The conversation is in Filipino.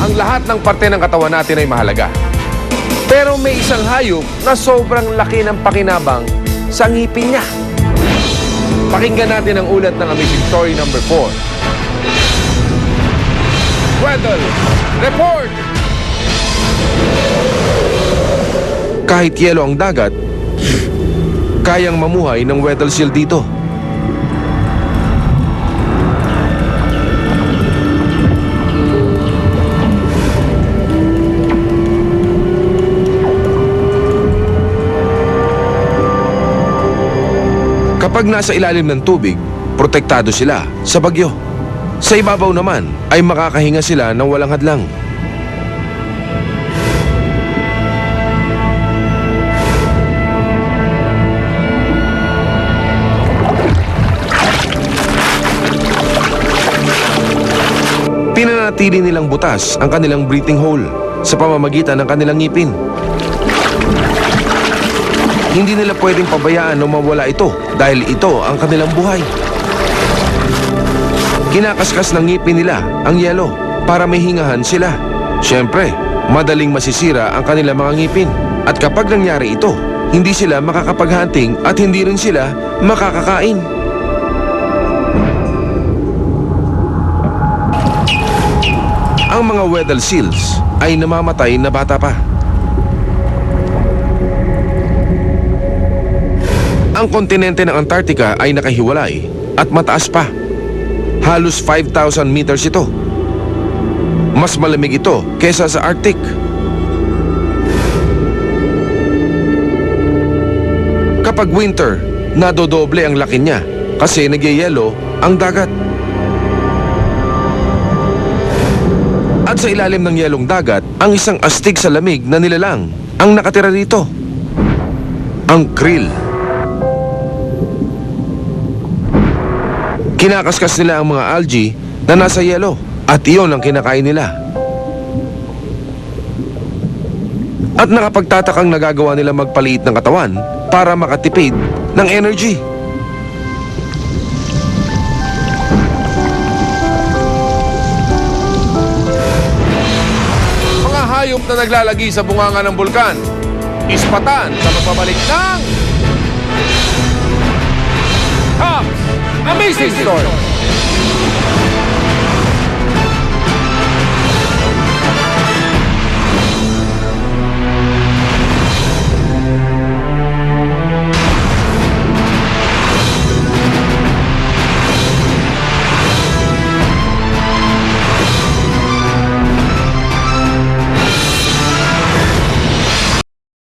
ang lahat ng parte ng katawan natin ay mahalaga. Pero may isang hayop na sobrang laki ng pakinabang sa ngipin niya. Pakinggan natin ang ulat ng Amazing Story number 4. Weddle Report! Kahit yelo ang dagat, kayang mamuhay ng Weddle seal dito. Kapag nasa ilalim ng tubig, protektado sila sa bagyo. Sa ibabaw naman ay makakahinga sila ng walang hadlang. Pinanatili nilang butas ang kanilang breathing hole sa pamamagitan ng kanilang ngipin. Hindi nila pwedeng pabayaan na mawala ito dahil ito ang kanilang buhay. Kinakaskas ng ngipin nila ang yelo para may hingahan sila. Siyempre, madaling masisira ang kanilang mga ngipin. At kapag nangyari ito, hindi sila makakapag-hunting at hindi rin sila makakakain. Ang mga Weddell seals ay namamatay na bata pa. Ang kontinente ng Antarctica ay nakahiwalay at mataas pa. Halos 5,000 meters ito. Mas malamig ito kesa sa Arctic. Kapag winter, nadodoble ang laki niya kasi nagyayelo ang dagat. At sa ilalim ng yelong dagat, ang isang astig sa lamig na nilalang ang nakatira rito. Ang krill. Kinakaskas nila ang mga algae na nasa yelo at iyon ang kinakain nila. At nakapagtatakang nagagawa nila magpaliit ng katawan para makatipid ng energy. Mga hayop na naglalagi sa bunganga ng bulkan, ispatan sa pagbabalik ng Tom's Amazing Story.